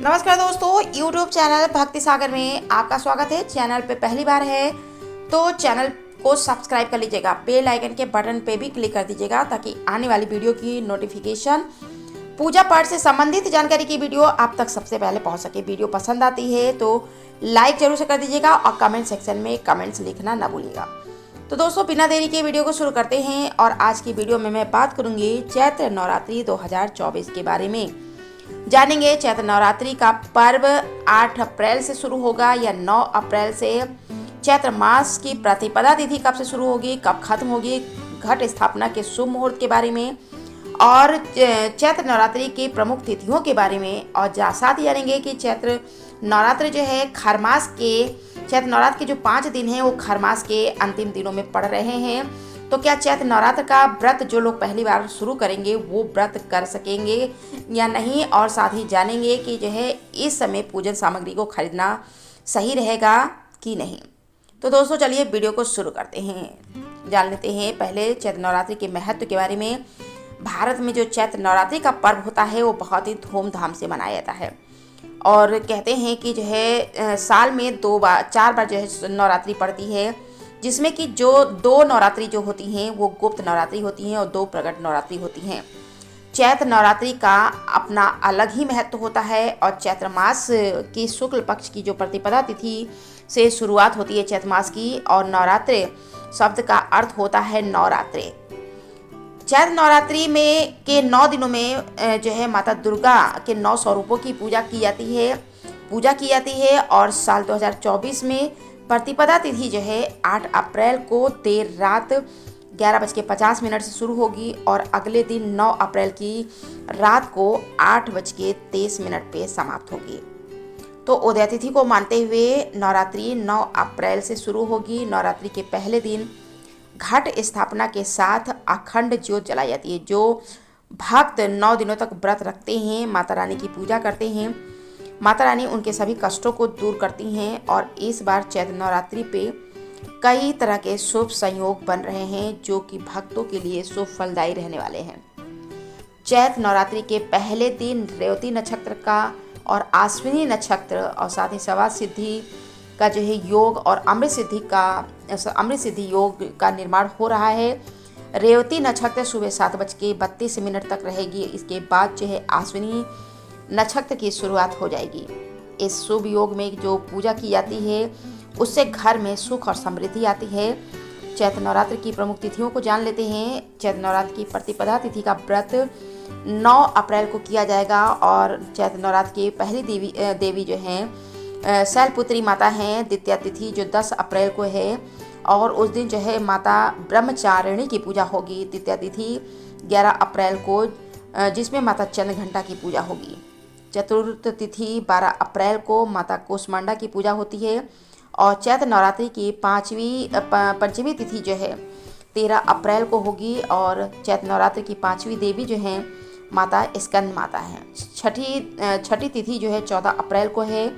नमस्कार दोस्तों, YouTube channel भक्ति सागर में आपका स्वागत है। चैनल पे पहली बार है तो चैनल को सब्सक्राइब कर लीजिएगा। बेल आइकन के बटन पे भी क्लिक कर दीजिएगा ताकि आने वाली वीडियो की नोटिफिकेशन, पूजा पाठ से संबंधित जानकारी की वीडियो आप तक सबसे पहले पहुंच सके। वीडियो पसंद आती है तो लाइक जरूर से कर दीजिएगा और कमेंट सेक्शन में कमेंट्स लिखना ना भूलिएगा। तो दोस्तों, बिना देरी के वीडियो को शुरू करते हैं और आज की वीडियो में मैं बात करूंगी चैत्र नवरात्रि 2024 के बारे में। जानेंगे चैत्र नवरात्रि का पर्व 8 अप्रैल से शुरू होगा या 9 अप्रैल से, चैत्र मास की प्रतिपदा तिथि कब से शुरू होगी, कब खत्म होगी, घट स्थापना के शुभ मुहूर्त के बारे में और चैत्र नवरात्रि की प्रमुख तिथियों के बारे में। और साथ ही जानेंगे कि चैत्र नवरात्रि जो है खरमास के, चैत्र नवरात्र के जो 5 दिन हैं वो खरमास के अंतिम दिनों में पड़ रहे हैं। तो क्या चैत्र नवरात्र का व्रत जो लोग पहली बार शुरू करेंगे वो व्रत कर सकेंगे या नहीं, और साथ ही जानेंगे कि जो है इस समय पूजन सामग्री को खरीदना सही रहेगा कि नहीं। तो दोस्तों चलिए वीडियो को शुरू करते हैं। जान लेते हैं पहले चैत्र नवरात्रि के महत्व के बारे में। भारत में जो चैत्र नवरात्रि का पर्व होता है वो बहुत ही धूमधाम से मनाया जाता है और कहते हैं कि जो है साल में 4 बार जो है नवरात्रि पड़ती है, जिसमें कि जो 2 नवरात्रि जो होती हैं वो गुप्त नवरात्रि होती हैं और 2 प्रकट नवरात्रि होती हैं। चैत्र नवरात्रि का अपना अलग ही महत्व होता है और चैत्र मास की शुक्ल पक्ष की जो प्रतिपदा तिथि से शुरुआत होती है चैत्र मास की, और नवरात्रि शब्द का अर्थ होता है नवरात्रि। चैत्र नवरात्रि में के 9 दिनों में जो है माता दुर्गा के 9 स्वरूपों की पूजा की जाती है और साल 2024 में प्रतिपदा तिथि जो है 8 अप्रैल को देर रात 11:50 से शुरू होगी और अगले दिन 9 अप्रैल की रात को 8:23 पे समाप्त होगी। तो उदय तिथि को मानते हुए नवरात्रि 9 अप्रैल से शुरू होगी। नवरात्रि के पहले दिन घट स्थापना के साथ अखंड ज्योत जलाई जाती है। जो भक्त 9 दिनों तक व्रत रखते हैं, माता रानी की पूजा करते हैं, माता रानी उनके सभी कष्टों को दूर करती हैं और इस बार चैत्र नवरात्रि पे कई तरह के शुभ संयोग बन रहे हैं जो कि भक्तों के लिए शुभ फलदायी रहने वाले हैं। चैत्र नवरात्रि के पहले दिन रेवती नक्षत्र का और आश्विनी नक्षत्र और साथ ही सवा सिद्धि का जो है योग और अमृत सिद्धि योग का निर्माण हो रहा है। रेवती नक्षत्र सुबह 7:32 तक रहेगी। इसके बाद जो है आश्विनी नक्षत्र की शुरुआत हो जाएगी। इस शुभ योग में जो पूजा की जाती है उससे घर में सुख और समृद्धि आती है। चैत्र नवरात्र की प्रमुख तिथियों को जान लेते हैं। चैत्र नवरात्र की प्रतिपदा तिथि का व्रत 9 अप्रैल को किया जाएगा और चैत्र नवरात्र की पहली देवी जो हैं शैलपुत्री माता हैं। द्वितीया तिथि जो 10 अप्रैल को है और उस दिन जो है माता ब्रह्मचारिणी की पूजा होगी। तृतीया तिथि 11 अप्रैल को जिसमें माता चंद्रघंटा की पूजा होगी। चतुर्थ तिथि 12 अप्रैल को माता कूष्मांडा की पूजा होती है और चैत्र नवरात्रि की पंचमी तिथि जो है 13 अप्रैल को होगी और चैत्र नवरात्रि की 5वीं देवी जो हैं माता स्कंद माता हैं। छठी तिथि जो है 14 अप्रैल को है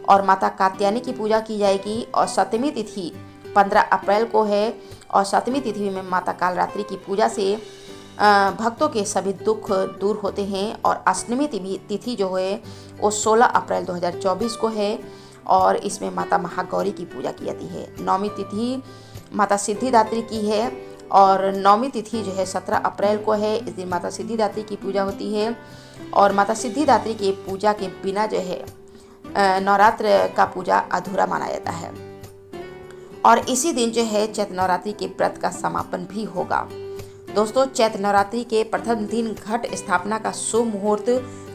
और माता कात्यायनी की पूजा की जाएगी और 7वीं तिथि 15 अप्रैल को है और 7वीं तिथि में माता कालरात्रि की पूजा से भक्तों के सभी दुख दूर होते हैं। और अष्टमी तिथि जो है वो 16 अप्रैल 2024 को है और इसमें माता महागौरी की पूजा की जाती है। 9वीं तिथि माता सिद्धिदात्री की है और 9वीं तिथि जो है 17 अप्रैल को है। इस दिन माता सिद्धिदात्री की पूजा होती है और माता सिद्धिदात्री की पूजा के बिना जो है नवरात्र का पूजा अधूरा माना जाता है। और इसी दिन जो है चैत्र नवरात्रि के व्रत का समापन भी होगा। दोस्तों, चैत्र नवरात्रि के प्रथम दिन घट स्थापना का शुभ मुहूर्त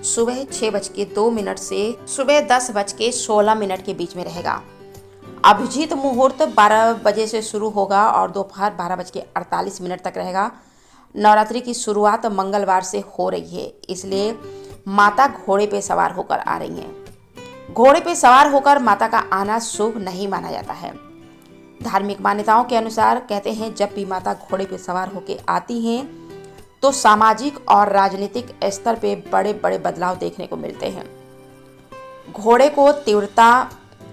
सुबह 6:02 से सुबह 10:16 के बीच में रहेगा। अभिजीत मुहूर्त 12 बजे से शुरू होगा और दोपहर 12:48 तक रहेगा। नवरात्रि की शुरुआत मंगलवार से हो रही है, इसलिए माता घोड़े पे सवार होकर आ रही हैं। घोड़े पे सवार होकर माता का आना शुभ नहीं माना जाता है। धार्मिक मान्यताओं के अनुसार कहते हैं जब भी माता घोड़े पे सवार होकर आती हैं तो सामाजिक और राजनीतिक स्तर पे बड़े बड़े बदलाव देखने को मिलते हैं। घोड़े को तीव्रता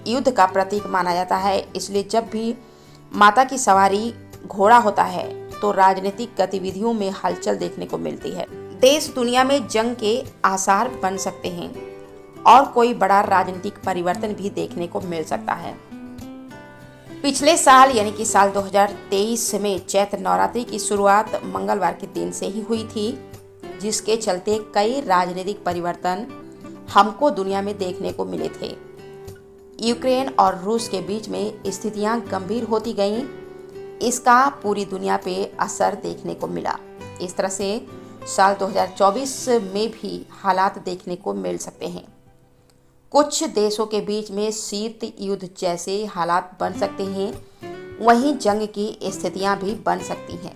युद्ध का प्रतीक माना जाता है, इसलिए जब भी माता की सवारी घोड़ा होता है तो राजनीतिक गतिविधियों में हलचल देखने को मिलती है। देश दुनिया में जंग के आसार बन सकते हैं। और कोई बड़ा राजनीतिक परिवर्तन भी देखने को मिल सकता है। पिछले साल यानी कि साल 2023 में चैत्र नवरात्रि की शुरुआत मंगलवार के दिन से ही हुई थी, जिसके चलते कई राजनीतिक परिवर्तन हमको दुनिया में देखने को मिले थे। यूक्रेन और रूस के बीच में स्थितियां गंभीर होती गईं, इसका पूरी दुनिया पे असर देखने को मिला। इस तरह से साल 2024 में भी हालात देखने को मिल सकते हैं। कुछ देशों के बीच में शीत युद्ध जैसे हालात बन सकते हैं, वहीं जंग की स्थितियां भी बन सकती हैं।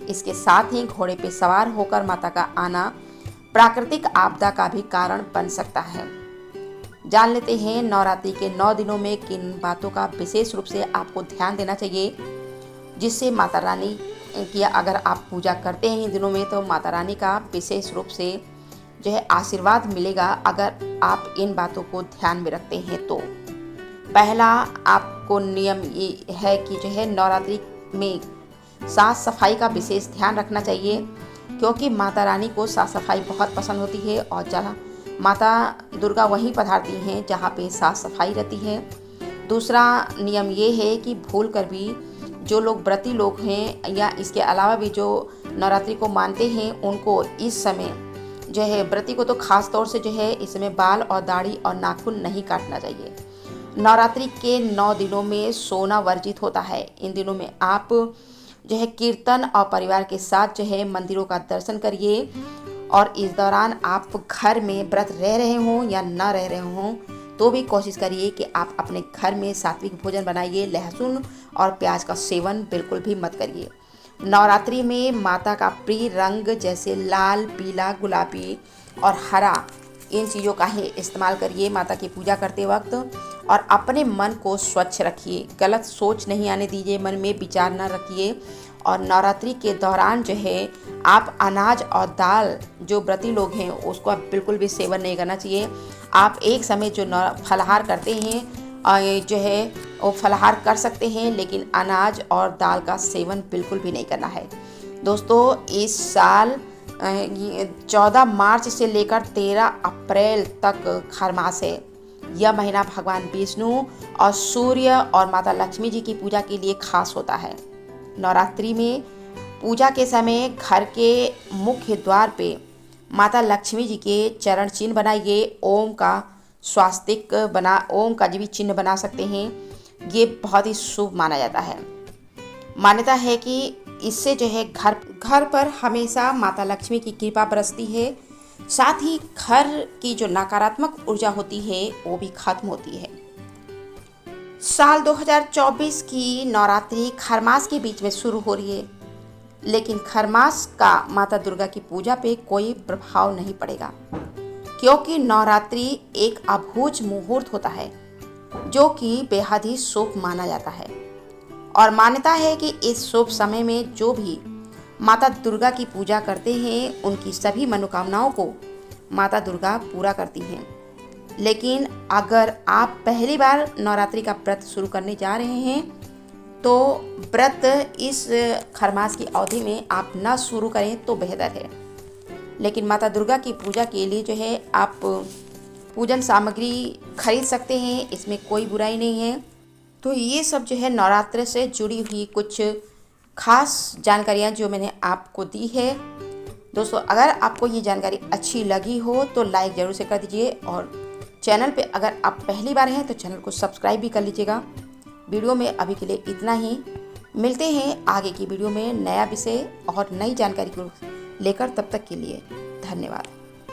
इसके साथ ही घोड़े पे सवार होकर माता का आना प्राकृतिक आपदा का भी कारण बन सकता है। जान लेते हैं नवरात्रि के 9 दिनों में किन बातों का विशेष रूप से आपको ध्यान देना चाहिए, जिससे माता रानी की अगर आप पूजा करते हैं इन दिनों में तो माता रानी का विशेष रूप से जो है आशीर्वाद मिलेगा अगर आप इन बातों को ध्यान में रखते हैं तो। पहला आपको नियम ये है कि जो है नवरात्रि में साफ सफाई का विशेष ध्यान रखना चाहिए, क्योंकि माता रानी को साफ सफाई बहुत पसंद होती है और जहाँ माता दुर्गा वहीं पधारती हैं जहाँ पे साफ सफाई रहती है। दूसरा नियम ये है कि भूल कर भी जो लोग व्रती लोग हैं या इसके अलावा भी जो नवरात्रि को मानते हैं उनको इस समय जो है व्रती को तो खास तौर से जो है इसमें बाल और दाढ़ी और नाखून नहीं काटना चाहिए। नवरात्रि के 9 दिनों में सोना वर्जित होता है। इन दिनों में आप जो है कीर्तन और परिवार के साथ जो है मंदिरों का दर्शन करिए और इस दौरान आप घर में व्रत रह रहे हों या ना रह रहे हों तो भी कोशिश करिए कि आप अपने घर में सात्विक भोजन बनाइए। लहसुन और प्याज का सेवन बिल्कुल भी मत करिए। नवरात्रि में माता का प्रिय रंग जैसे लाल, पीला, गुलाबी और हरा, इन चीज़ों का ही इस्तेमाल करिए माता की पूजा करते वक्त। और अपने मन को स्वच्छ रखिए, गलत सोच नहीं आने दीजिए, मन में विचार ना रखिए। और नवरात्रि के दौरान जो है आप अनाज और दाल जो व्रती लोग हैं उसको आप बिल्कुल भी सेवन नहीं करना चाहिए। आप एक समय जो फलाहार करते हैं जो है वो फलाहार कर सकते हैं, लेकिन अनाज और दाल का सेवन बिल्कुल भी नहीं करना है। दोस्तों इस साल 14 मार्च से लेकर 13 अप्रैल तक खरमास है। यह महीना भगवान विष्णु और सूर्य और माता लक्ष्मी जी की पूजा के लिए खास होता है। नवरात्रि में पूजा के समय घर के मुख्य द्वार पे माता लक्ष्मी जी के चरण चिन्ह बनाइए। ओम का स्वास्तिक ओम का भी चिन्ह बना सकते हैं। ये बहुत ही शुभ माना जाता है। मान्यता है कि इससे जो है घर पर हमेशा माता लक्ष्मी की कृपा बरसती है, साथ ही घर की जो नकारात्मक ऊर्जा होती है वो भी खत्म होती है। साल 2024 की नवरात्रि खरमास के बीच में शुरू हो रही है, लेकिन खरमास का माता दुर्गा की पूजा पे कोई प्रभाव नहीं पड़ेगा, क्योंकि नवरात्रि एक अभूज मुहूर्त होता है जो कि बेहद ही शुभ माना जाता है। और मान्यता है कि इस शुभ समय में जो भी माता दुर्गा की पूजा करते हैं उनकी सभी मनोकामनाओं को माता दुर्गा पूरा करती हैं। लेकिन अगर आप पहली बार नवरात्रि का व्रत शुरू करने जा रहे हैं तो व्रत इस खरमास की अवधि में आप न शुरू करें तो बेहतर है। लेकिन माता दुर्गा की पूजा के लिए जो है आप पूजन सामग्री खरीद सकते हैं, इसमें कोई बुराई नहीं है। तो ये सब जो है नवरात्र से जुड़ी हुई कुछ खास जानकारियाँ जो मैंने आपको दी है। दोस्तों अगर आपको ये जानकारी अच्छी लगी हो तो लाइक ज़रूर से कर दीजिए और चैनल पे अगर आप पहली बार हैं तो चैनल को सब्सक्राइब भी कर लीजिएगा। वीडियो में अभी के लिए इतना ही। मिलते हैं आगे की वीडियो में नया विषय और नई जानकारी को लेकर। तब तक के लिए धन्यवाद।